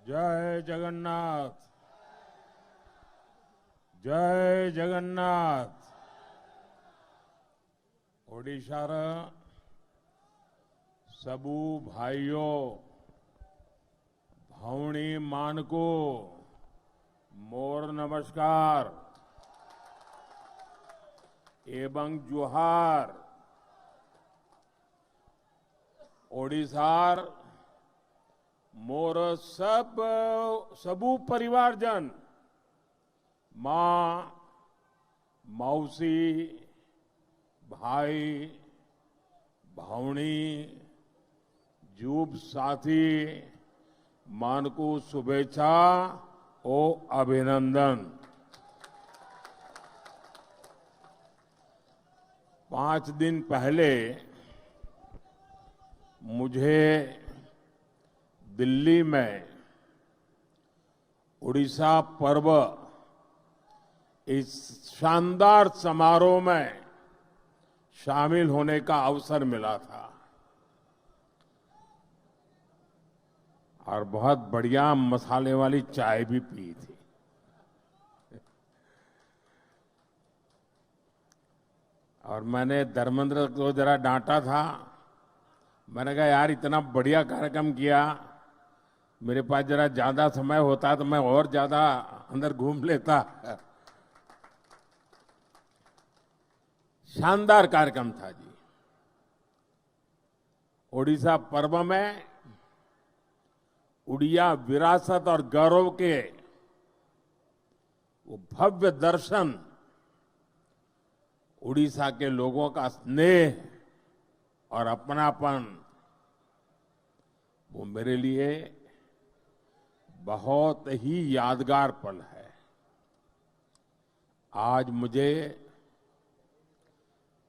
जय जगन्नाथ। जय जगन्नाथ। ओडिशार सबू भाइयों भौणी मानको मोर नमस्कार एवं जुहार। ओडिशार मोर सबू परिवारजन मां मौसी भाई भौणी जूब साथी मानको शुभेच्छा ओ अभिनंदन। 5 दिन पहले मुझे दिल्ली में उड़ीसा पर्व इस शानदार समारोह में शामिल होने का अवसर मिला था और बहुत बढ़िया मसाले वाली चाय भी पी थी। और मैंने धर्मेंद्र को जरा डांटा था। मैंने कहा यार इतना बढ़िया कार्यक्रम किया, मेरे पास जरा ज्यादा समय होता तो मैं और ज्यादा अंदर घूम लेता। शानदार कार्यक्रम था जी। ओडिशा पर्व में उड़िया विरासत और गौरव के वो भव्य दर्शन, उड़ीसा के लोगों का स्नेह और अपनापन, वो मेरे लिए बहुत ही यादगार पल है। आज मुझे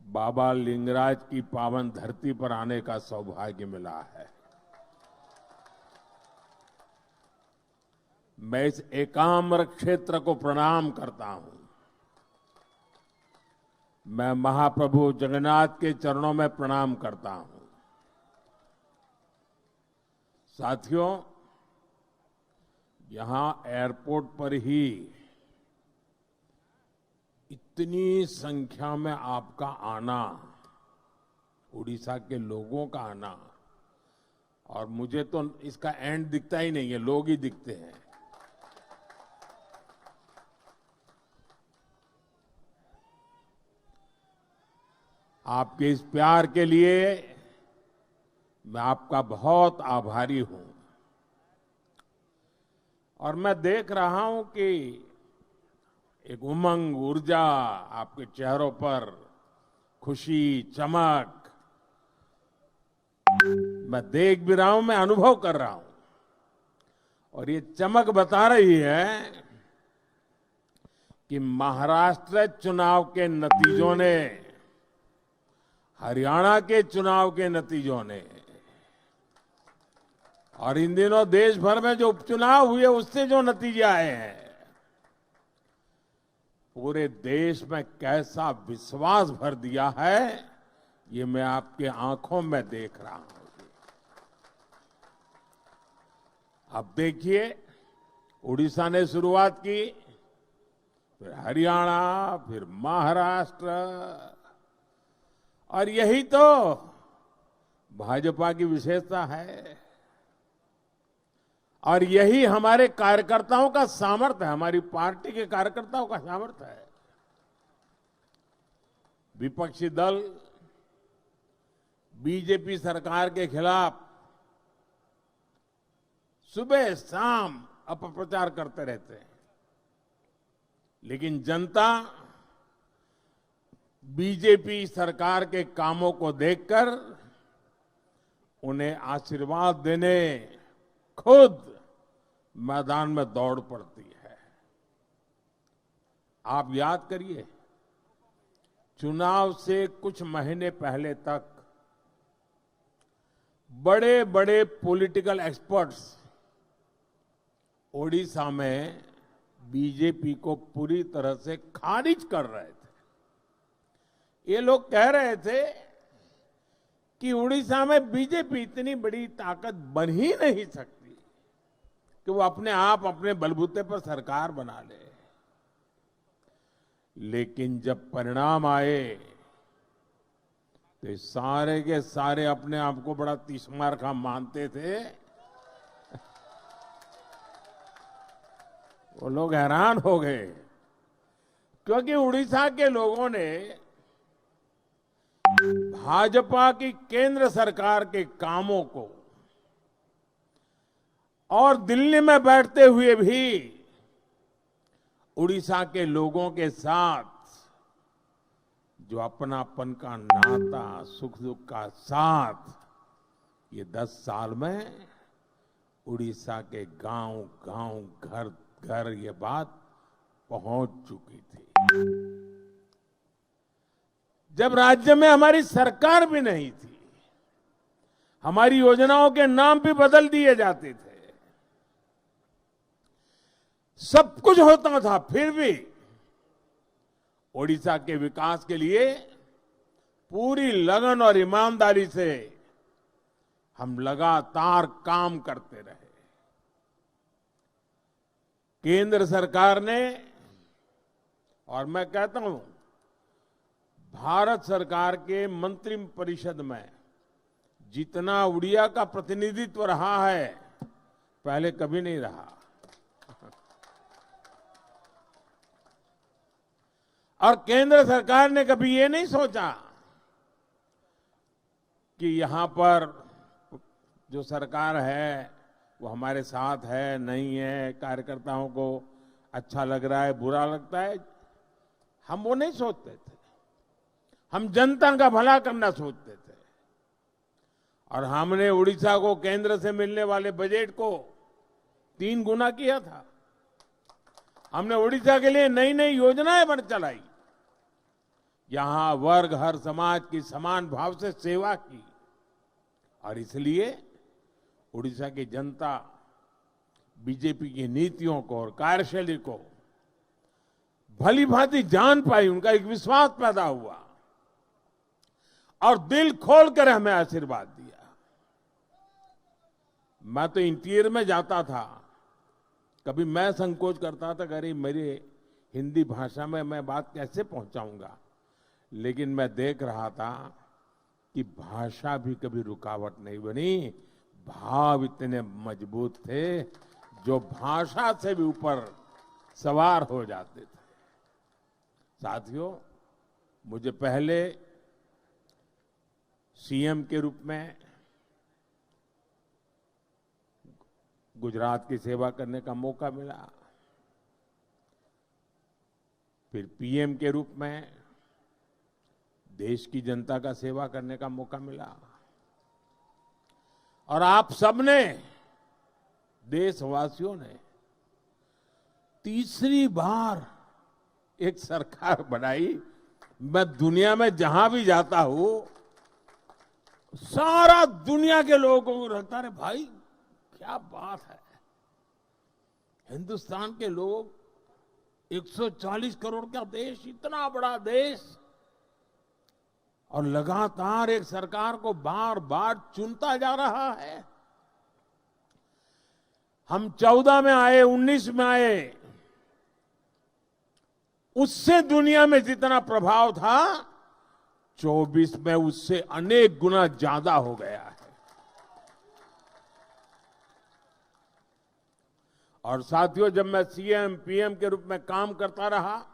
बाबा लिंगराज की पावन धरती पर आने का सौभाग्य मिला है। मैं इस एकाम्र क्षेत्र को प्रणाम करता हूं। मैं महाप्रभु जगन्नाथ के चरणों में प्रणाम करता हूं। साथियों, यहां एयरपोर्ट पर ही इतनी संख्या में आपका आना, उड़ीसा के लोगों का आना, और मुझे तो इसका एंड दिखता ही नहीं है, लोग ही दिखते हैं। आपके इस प्यार के लिए मैं आपका बहुत आभारी हूं। और मैं देख रहा हूं कि एक उमंग, ऊर्जा आपके चेहरों पर, खुशी, चमक मैं देख भी रहा हूं, मैं अनुभव कर रहा हूं। और ये चमक बता रही है कि महाराष्ट्र चुनाव के नतीजों ने, हरियाणा के चुनाव के नतीजों ने, और इन दिनों देश भर में जो उपचुनाव हुए उससे जो नतीजे आए हैं, पूरे देश में कैसा विश्वास भर दिया है, ये मैं आपके आंखों में देख रहा हूं। अब देखिए, उड़ीसा ने शुरुआत की, फिर हरियाणा, फिर महाराष्ट्र, और यही तो भाजपा की विशेषता है। और यही हमारे कार्यकर्ताओं का सामर्थ्य है, हमारी पार्टी के कार्यकर्ताओं का सामर्थ्य है। विपक्षी दल बीजेपी सरकार के खिलाफ सुबह शाम अपप्रचार करते रहते हैं, लेकिन जनता बीजेपी सरकार के कामों को देखकर उन्हें आशीर्वाद देने खुद मैदान में दौड़ पड़ती है। आप याद करिए, चुनाव से कुछ महीने पहले तक बड़े बड़े पॉलिटिकल एक्सपर्ट्स ओडिशा में बीजेपी को पूरी तरह से खारिज कर रहे थे। ये लोग कह रहे थे कि उड़ीसा में बीजेपी इतनी बड़ी ताकत बन ही नहीं सकती। कि वो अपने आप अपने बलबूते पर सरकार बना ले। लेकिन जब परिणाम आए तो ये सारे के सारे अपने आप को बड़ा तीसमार खा मानते थे, वो लोग हैरान हो गए, क्योंकि उड़ीसा के लोगों ने भाजपा की केंद्र सरकार के कामों को और दिल्ली में बैठते हुए भी उड़ीसा के लोगों के साथ जो अपनापन का नाता, सुख दुख का साथ, ये 10 साल में उड़ीसा के गांव गांव घर घर ये बात पहुंच चुकी थी। जब राज्य में हमारी सरकार भी नहीं थी, हमारी योजनाओं के नाम भी बदल दिए जाते थे, सब कुछ होता था, फिर भी ओडिशा के विकास के लिए पूरी लगन और ईमानदारी से हम लगातार काम करते रहे। केंद्र सरकार ने, और मैं कहता हूं भारत सरकार के मंत्रिपरिषद में जितना उड़िया का प्रतिनिधित्व रहा है, पहले कभी नहीं रहा। और केंद्र सरकार ने कभी ये नहीं सोचा कि यहां पर जो सरकार है वो हमारे साथ है नहीं है, कार्यकर्ताओं को अच्छा लग रहा है बुरा लगता है, हम वो नहीं सोचते थे। हम जनता का भला करना सोचते थे। और हमने उड़ीसा को केंद्र से मिलने वाले बजट को 3 गुना किया था। हमने उड़ीसा के लिए नई नई योजनाएं बन चलाई, यहां वर्ग हर समाज की समान भाव से सेवा की। और इसलिए उड़ीसा की जनता बीजेपी की नीतियों को और कार्यशैली को भली भांति जान पाई, उनका एक विश्वास पैदा हुआ और दिल खोलकर हमें आशीर्वाद दिया। मैं तो इंटीरियर में जाता था, कभी मैं संकोच करता था, अरे मेरी हिंदी भाषा में मैं बात कैसे पहुंचाऊंगा, लेकिन मैं देख रहा था कि भाषा भी कभी रुकावट नहीं बनी, भाव इतने मजबूत थे जो भाषा से भी ऊपर सवार हो जाते थे। साथियों, मुझे पहले सीएम के रूप में गुजरात की सेवा करने का मौका मिला, फिर पीएम के रूप में देश की जनता का सेवा करने का मौका मिला। और आप सबने, देशवासियों ने तीसरी बार एक सरकार बनाई। मैं दुनिया में जहां भी जाता हूं, सारा दुनिया के लोगों को लगता है भाई क्या बात है, हिंदुस्तान के लोग 140 करोड़ का देश, इतना बड़ा देश, और लगातार एक सरकार को बार बार चुनता जा रहा है। हम 14 में आए, 19 में आए, उससे दुनिया में जितना प्रभाव था 24 में उससे अनेक गुना ज्यादा हो गया है। और साथियों, जब मैं सीएम पीएम के रूप में काम करता रहा,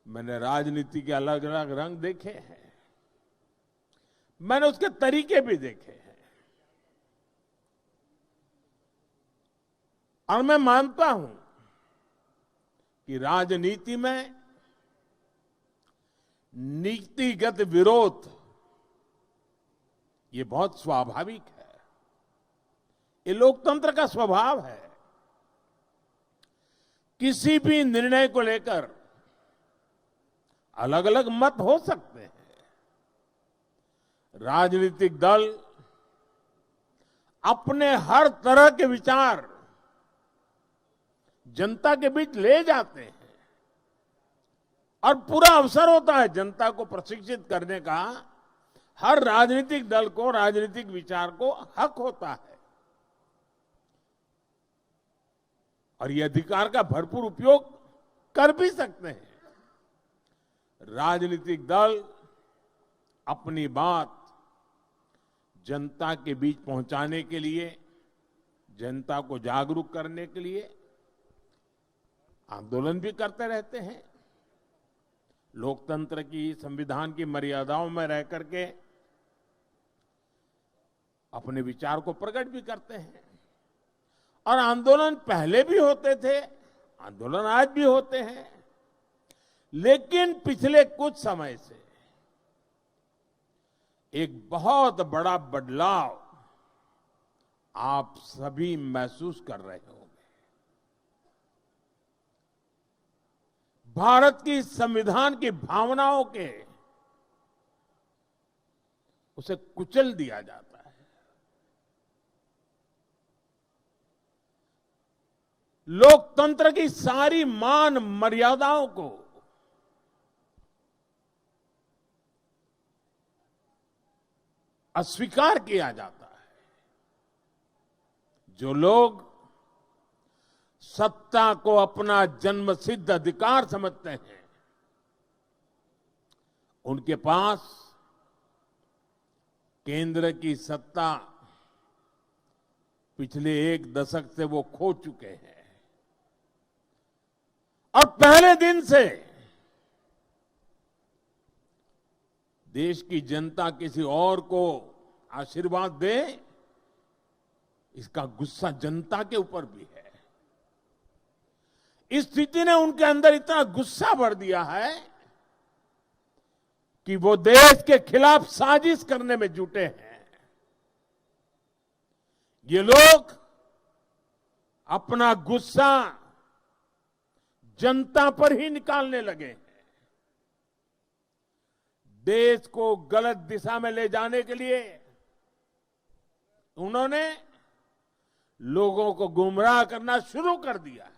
मैंने राजनीति के अलग अलग रंग देखे हैं, मैंने उसके तरीके भी देखे हैं। और मैं मानता हूं कि राजनीति में नीतिगत विरोध ये बहुत स्वाभाविक है, ये लोकतंत्र का स्वभाव है। किसी भी निर्णय को लेकर अलग अलग मत हो सकते हैं। राजनीतिक दल अपने हर तरह के विचार जनता के बीच ले जाते हैं, और पूरा अवसर होता है जनता को प्रशिक्षित करने का। हर राजनीतिक दल को, राजनीतिक विचार को हक होता है। और ये अधिकार का भरपूर उपयोग कर भी सकते हैं। राजनीतिक दल अपनी बात जनता के बीच पहुंचाने के लिए, जनता को जागरूक करने के लिए आंदोलन भी करते रहते हैं। लोकतंत्र की, संविधान की मर्यादाओं में रह करके अपने विचार को प्रकट भी करते हैं। और आंदोलन पहले भी होते थे, आंदोलन आज भी होते हैं, लेकिन पिछले कुछ समय से एक बहुत बड़ा बदलाव आप सभी महसूस कर रहे होंगे। भारत की संविधान की भावनाओं के उसे कुचल दिया जाता है। लोकतंत्र की सारी मान मर्यादाओं को अस्वीकार किया जाता है। जो लोग सत्ता को अपना जन्मसिद्ध अधिकार समझते हैं, उनके पास केंद्र की सत्ता पिछले एक दशक से वो खो चुके हैं। और पहले दिन से देश की जनता किसी और को आशीर्वाद दे, इसका गुस्सा जनता के ऊपर भी है। इस स्थिति ने उनके अंदर इतना गुस्सा भर दिया है कि वो देश के खिलाफ साजिश करने में जुटे हैं। ये लोग अपना गुस्सा जनता पर ही निकालने लगे हैं। देश को गलत दिशा में ले जाने के लिए उन्होंने लोगों को गुमराह करना शुरू कर दिया।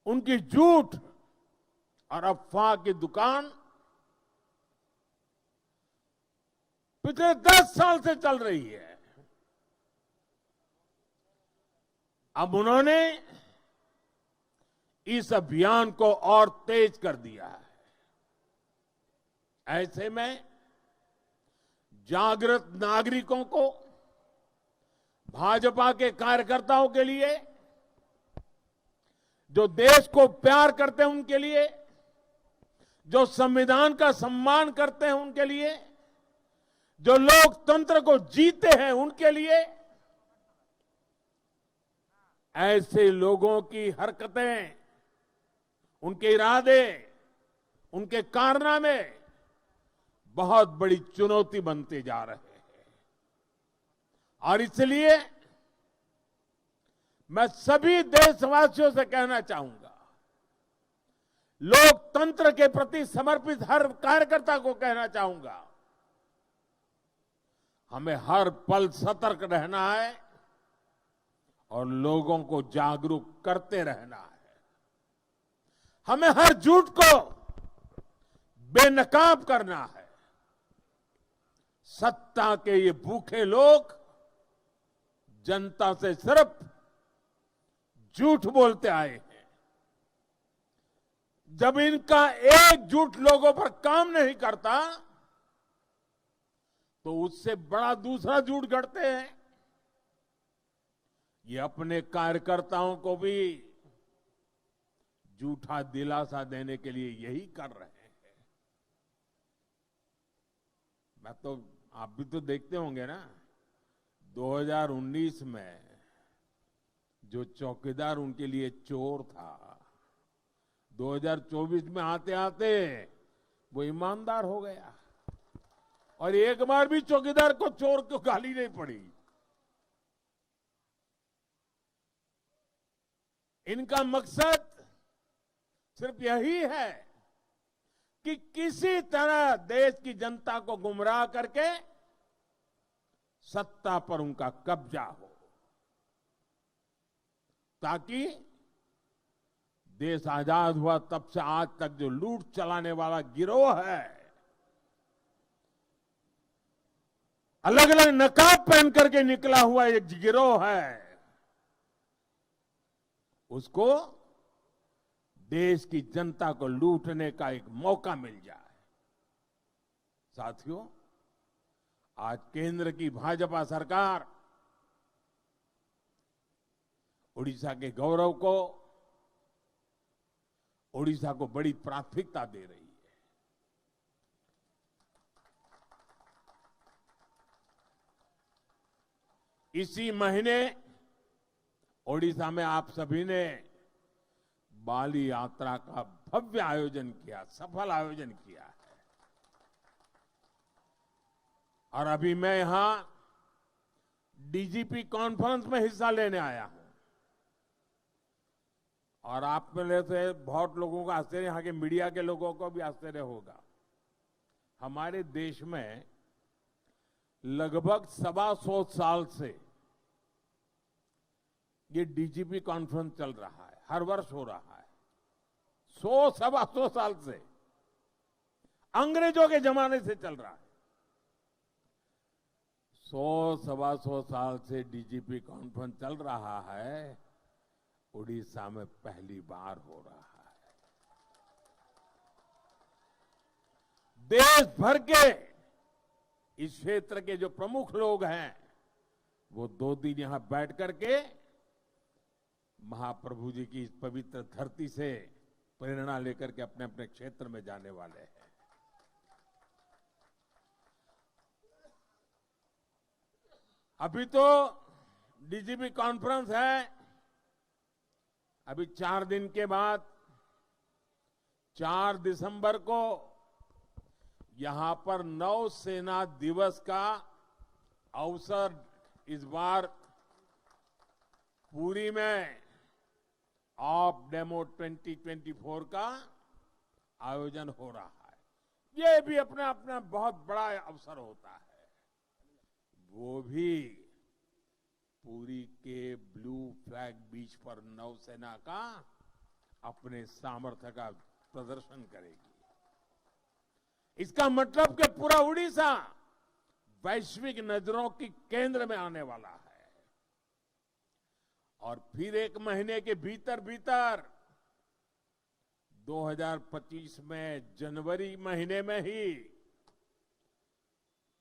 उनकी झूठ और अफवाह की दुकान पिछले 10 साल से चल रही है। अब उन्होंने इस अभियान को और तेज कर दिया है। ऐसे में जागृत नागरिकों को, भाजपा के कार्यकर्ताओं के लिए, जो देश को प्यार करते हैं उनके लिए, जो संविधान का सम्मान करते हैं उनके लिए, जो लोकतंत्र को जीते हैं उनके लिए, ऐसे लोगों की हरकतें, उनके इरादे, उनके कारनामे बहुत बड़ी चुनौती बनते जा रहे हैं। और इसलिए मैं सभी देशवासियों से कहना चाहूंगा, लोकतंत्र के प्रति समर्पित हर कार्यकर्ता को कहना चाहूंगा, हमें हर पल सतर्क रहना है और लोगों को जागरूक करते रहना है। हमें हर झूठ को बेनकाब करना है। सत्ता के ये भूखे लोग जनता से सिर्फ झूठ बोलते आए हैं। जब इनका एक झूठ लोगों पर काम नहीं करता, तो उससे बड़ा दूसरा झूठ गढ़ते हैं। ये अपने कार्यकर्ताओं को भी झूठा दिलासा देने के लिए यही कर रहे हैं। मैं तो, आप भी तो देखते होंगे ना, 2019 में जो चौकीदार उनके लिए चोर था, 2024 में आते आते वो ईमानदार हो गया और एक बार भी चौकीदार को चोर को गाली नहीं पड़ी। इनका मकसद सिर्फ यही है कि किसी तरह देश की जनता को गुमराह करके सत्ता पर उनका कब्जा हो, ताकि देश आजाद हुआ तब से आज तक जो लूट चलाने वाला गिरोह है, अलग अलग नकाब पहन करके निकला हुआ एक गिरोह है, उसको देश की जनता को लूटने का एक मौका मिल जाए। साथियों, आज केंद्र की भाजपा सरकार उड़ीसा के गौरव को, उड़ीसा को बड़ी प्राथमिकता दे रही है। इसी महीने ओडिशा में आप सभी ने बाली यात्रा का भव्य आयोजन किया, सफल आयोजन किया है। और अभी मैं यहां डीजीपी कॉन्फ्रेंस में हिस्सा लेने आया हूं। और आप में से बहुत लोगों का आश्चर्य, यहां के मीडिया के लोगों को भी आश्चर्य होगा। हमारे देश में लगभग 125 साल से ये डीजीपी कॉन्फ्रेंस चल रहा है, हर वर्ष हो रहा है। 125 साल से, अंग्रेजों के जमाने से चल रहा है। 125 साल से डीजीपी कॉन्फ्रेंस चल रहा है, उड़ीसा में पहली बार हो रहा है। देश भर के इस क्षेत्र के जो प्रमुख लोग हैं, वो 2 दिन यहां बैठ करके महाप्रभु जी की इस पवित्र धरती से प्रेरणा लेकर के अपने अपने क्षेत्र में जाने वाले हैं। अभी तो डीजीपी कॉन्फ्रेंस है, अभी 4 दिन के बाद 4 दिसंबर को यहां पर नौसेना दिवस का अवसर इस बार पुरी में ऑफ डेमो 2024 का आयोजन हो रहा है। ये भी अपना अपना बहुत बड़ा अवसर होता है। वो भी पुरी के ब्लू फ्लैग बीच पर नौसेना का अपने सामर्थ्य का प्रदर्शन करेगी। इसका मतलब कि पूरा उड़ीसा वैश्विक नजरों की केंद्र में आने वाला है। और फिर 1 महीने के भीतर भीतर 2025 में जनवरी महीने में ही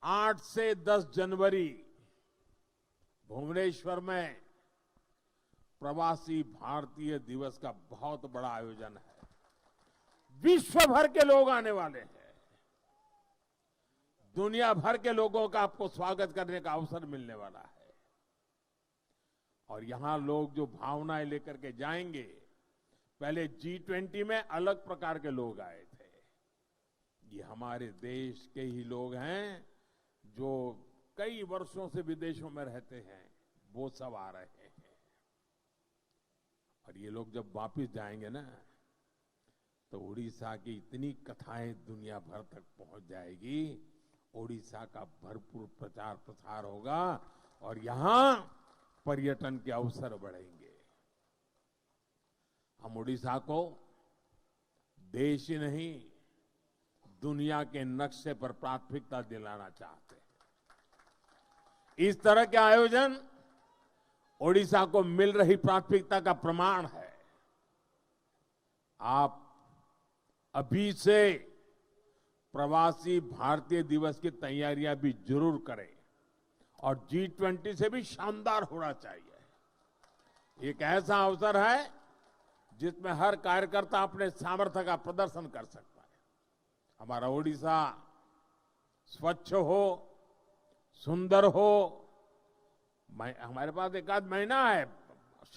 8 से 10 जनवरी भुवनेश्वर में प्रवासी भारतीय दिवस का बहुत बड़ा आयोजन है। विश्व भर के लोग आने वाले हैं। दुनिया भर के लोगों का आपको स्वागत करने का अवसर मिलने वाला है। और यहां लोग जो भावनाएं लेकर के जाएंगे, पहले G20 में अलग प्रकार के लोग आए थे। ये हमारे देश के ही लोग हैं जो कई वर्षों से विदेशों में रहते हैं, वो सब आ रहे हैं। और ये लोग जब वापस जाएंगे ना, तो उड़ीसा की इतनी कथाएं दुनिया भर तक पहुंच जाएगी। उड़ीसा का भरपूर प्रचार प्रसार होगा और यहां पर्यटन के अवसर बढ़ेंगे। हम उड़ीसा को देश ही नहीं, दुनिया के नक्शे पर प्राथमिकता दिलाना चाहते हैं। इस तरह के आयोजन उड़ीसा को मिल रही प्राथमिकता का प्रमाण है। आप अभी से प्रवासी भारतीय दिवस की तैयारियां भी जरूर करें और G20 से भी शानदार होना चाहिए। एक ऐसा अवसर है जिसमें हर कार्यकर्ता अपने सामर्थ्य का प्रदर्शन कर सकता है। हमारा उड़ीसा स्वच्छ हो, सुंदर हो, हमारे पास 1 आध महीना है,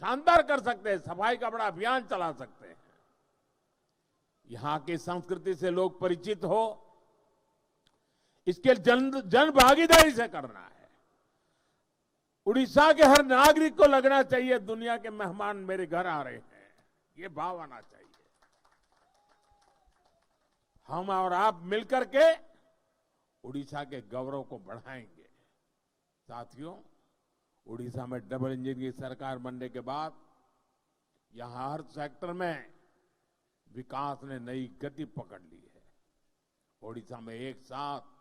शानदार कर सकते हैं, सफाई का बड़ा अभियान चला सकते हैं। यहां की संस्कृति से लोग परिचित हो, इसके जन भागीदारी से करना है। उड़ीसा के हर नागरिक को लगना चाहिए दुनिया के मेहमान मेरे घर आ रहे हैं, ये भाव आना चाहिए। हम और आप मिलकर के उड़ीसा के गौरव को बढ़ाएंगे। साथियों, उड़ीसा में डबल इंजन की सरकार बनने के बाद यहां हर सेक्टर में विकास ने नई गति पकड़ ली है। उड़ीसा में एक साथ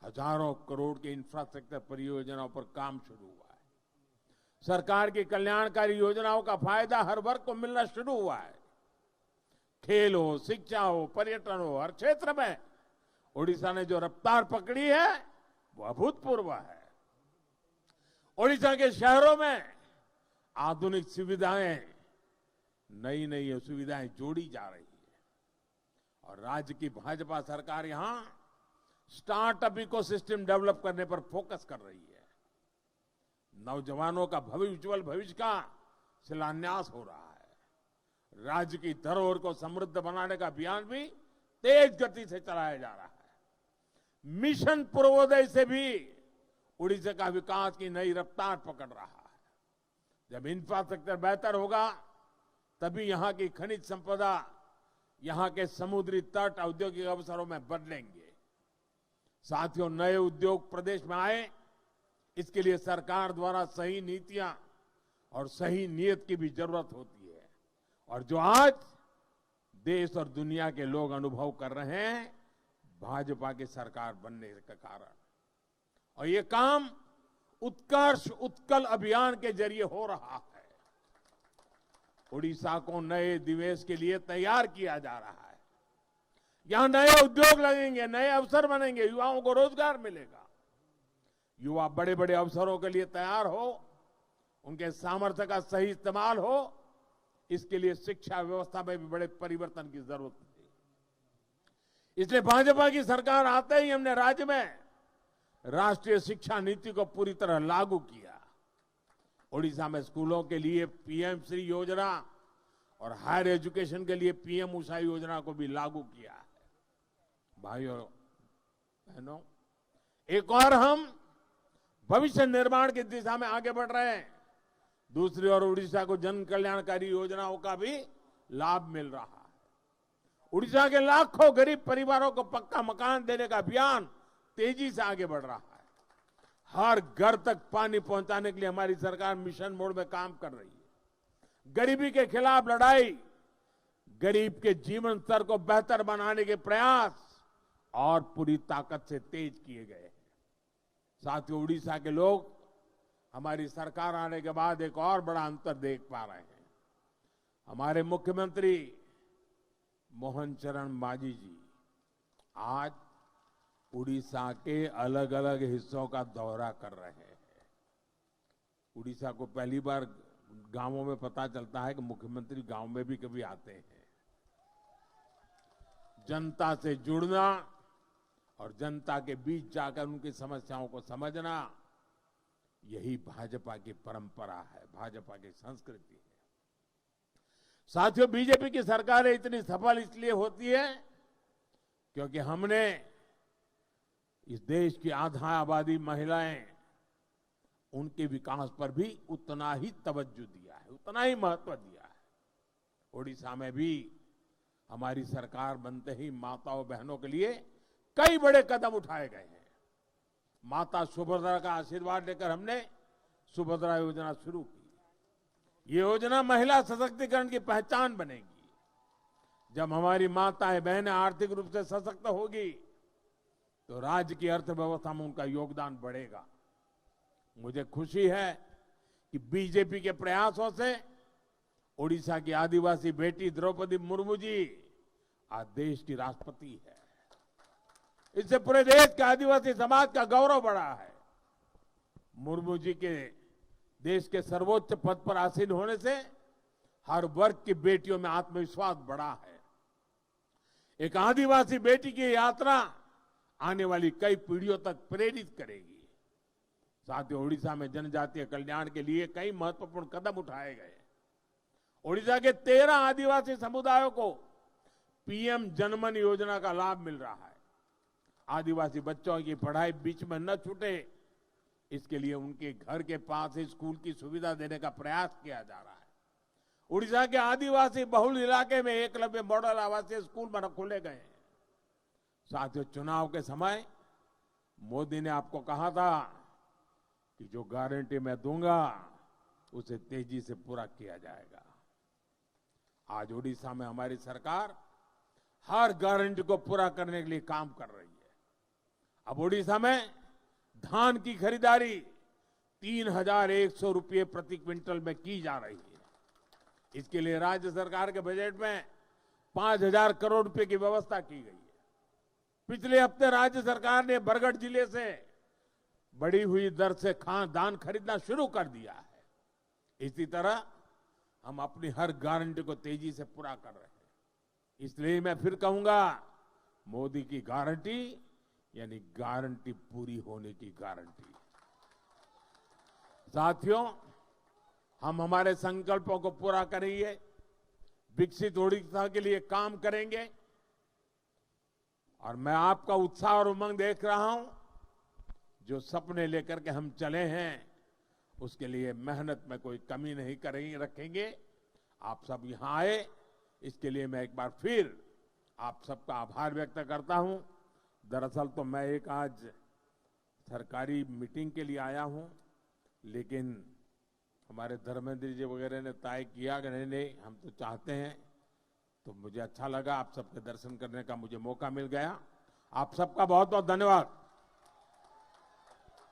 हजारों करोड़ के इंफ्रास्ट्रक्चर परियोजनाओं पर काम शुरू हुआ है। सरकार की कल्याणकारी योजनाओं का फायदा हर वर्ग को मिलना शुरू हुआ है। खेल हो, शिक्षा हो, पर्यटन हो, हर क्षेत्र में ओडिशा ने जो रफ्तार पकड़ी है वो अभूतपूर्व है। ओडिशा के शहरों में आधुनिक सुविधाएं, नई नई सुविधाएं जोड़ी जा रही है और राज्य की भाजपा सरकार यहां स्टार्टअप इकोसिस्टम डेवलप करने पर फोकस कर रही है। नौजवानों का उज्जवल भविष्य का शिलान्यास हो रहा है। राज्य की धरोहर को समृद्ध बनाने का अभियान भी तेज गति से चलाया जा रहा है। मिशन पूर्वोदय से भी उड़ीसा का विकास की नई रफ्तार पकड़ रहा है। जब इंफ्रास्ट्रक्चर बेहतर होगा तभी यहां की खनिज संपदा, यहां के समुद्री तट औद्योगिक अवसरों में बदलेंगे। साथियों, नए उद्योग प्रदेश में आए, इसके लिए सरकार द्वारा सही नीतियां और सही नीयत की भी जरूरत होती है और जो आज देश और दुनिया के लोग अनुभव कर रहे हैं भाजपा की सरकार बनने के कारण। और ये काम उत्कर्ष उत्कल अभियान के जरिए हो रहा है। उड़ीसा को नए निवेश के लिए तैयार किया जा रहा है। यहां नए उद्योग लगेंगे, नए अवसर बनेंगे, युवाओं को रोजगार मिलेगा। युवा बड़े बड़े अवसरों के लिए तैयार हो, उनके सामर्थ्य का सही इस्तेमाल हो, इसके लिए शिक्षा व्यवस्था में भी बड़े परिवर्तन की जरूरत है। इसलिए भाजपा की सरकार आते ही हमने राज्य में राष्ट्रीय शिक्षा नीति को पूरी तरह लागू किया। ओडिशा में स्कूलों के लिए पीएम श्री योजना और हायर एजुकेशन के लिए पीएम उषा योजना को भी लागू किया है। भाइयों बहनों, एक और हम भविष्य निर्माण की दिशा में आगे बढ़ रहे हैं। दूसरी ओर उड़ीसा को जन कल्याणकारी योजनाओं का भी लाभ मिल रहा है। उड़ीसा के लाखों गरीब परिवारों को पक्का मकान देने का अभियान तेजी से आगे बढ़ रहा है। हर घर तक पानी पहुंचाने के लिए हमारी सरकार मिशन मोड में काम कर रही है। गरीबी के खिलाफ लड़ाई, गरीब के जीवन स्तर को बेहतर बनाने के प्रयास और पूरी ताकत से तेज किए गए हैं। साथियों, उड़ीसा के लोग हमारी सरकार आने के बाद एक और बड़ा अंतर देख पा रहे हैं। हमारे मुख्यमंत्री मोहन चरण मांझी जी आज उड़ीसा के अलग अलग हिस्सों का दौरा कर रहे हैं। उड़ीसा को पहली बार गांवों में पता चलता है कि मुख्यमंत्री गांव में भी कभी आते हैं। जनता से जुड़ना और जनता के बीच जाकर उनकी समस्याओं को समझना, यही भाजपा की परंपरा है, भाजपा की संस्कृति है। साथियों, बीजेपी की सरकारें इतनी सफल इसलिए होती है क्योंकि हमने इस देश की आधा आबादी महिलाएं, उनके विकास पर भी उतना ही तवज्जो दिया है, उतना ही महत्व दिया है। ओडिशा में भी हमारी सरकार बनते ही माताओं बहनों के लिए कई बड़े कदम उठाए गए हैं। माता सुभद्रा का आशीर्वाद लेकर हमने सुभद्रा योजना शुरू की। ये योजना महिला सशक्तिकरण की पहचान बनेगी। जब हमारी माताएं बहनें आर्थिक रूप से सशक्त होगी तो राज्य की अर्थव्यवस्था में उनका योगदान बढ़ेगा। मुझे खुशी है कि बीजेपी के प्रयासों से ओडिशा की आदिवासी बेटी द्रौपदी मुर्मू जी आज देश की राष्ट्रपति है। इससे पूरे देश के आदिवासी समाज का गौरव बढ़ा है। मुर्मू जी के देश के सर्वोच्च पद पर आसीन होने से हर वर्ग की बेटियों में आत्मविश्वास बढ़ा है। एक आदिवासी बेटी की यात्रा आने वाली कई पीढ़ियों तक प्रेरित करेगी। साथियों, ओडिशा में जनजातीय कल्याण के लिए कई महत्वपूर्ण कदम उठाए गए। ओडिशा के 13 आदिवासी समुदायों को पीएम जनमन योजना का लाभ मिल रहा है। आदिवासी बच्चों की पढ़ाई बीच में न छूटे, इसके लिए उनके घर के पास ही स्कूल की सुविधा देने का प्रयास किया जा रहा है। उड़ीसा के आदिवासी बहुल इलाके में एकलव्य मॉडल आवासीय स्कूल खोले गए हैं। साथियों, चुनाव के समय मोदी ने आपको कहा था कि जो गारंटी मैं दूंगा उसे तेजी से पूरा किया जाएगा। आज ओडिशा में हमारी सरकार हर गारंटी को पूरा करने के लिए काम कर रही है। अब ओडिशा में धान की खरीदारी 3,100 रुपये प्रति क्विंटल में की जा रही है। इसके लिए राज्य सरकार के बजट में 5,000 करोड़ रुपए की व्यवस्था की गई है। पिछले हफ्ते राज्य सरकार ने बरगढ़ जिले से बढ़ी हुई दर से धान खरीदना शुरू कर दिया है। इसी तरह हम अपनी हर गारंटी को तेजी से पूरा कर रहे हैं। इसलिए मैं फिर कहूंगा, मोदी की गारंटी यानी गारंटी पूरी होने की गारंटी। साथियों, हम हमारे संकल्पों को पूरा करेंगे, विकसित ओडिशा के लिए काम करेंगे। और मैं आपका उत्साह और उमंग देख रहा हूं। जो सपने लेकर के हम चले हैं, उसके लिए मेहनत में कोई कमी नहीं रखेंगे। आप सब यहां आए, इसके लिए मैं एक बार फिर आप सबका आभार व्यक्त करता हूं। दरअसल तो मैं एक आज सरकारी मीटिंग के लिए आया हूं, लेकिन हमारे धर्मेंद्र जी वगैरह ने तय किया कि नहीं, हम तो चाहते हैं, तो मुझे अच्छा लगा। आप सबके दर्शन करने का मुझे मौका मिल गया। आप सबका बहुत बहुत धन्यवाद।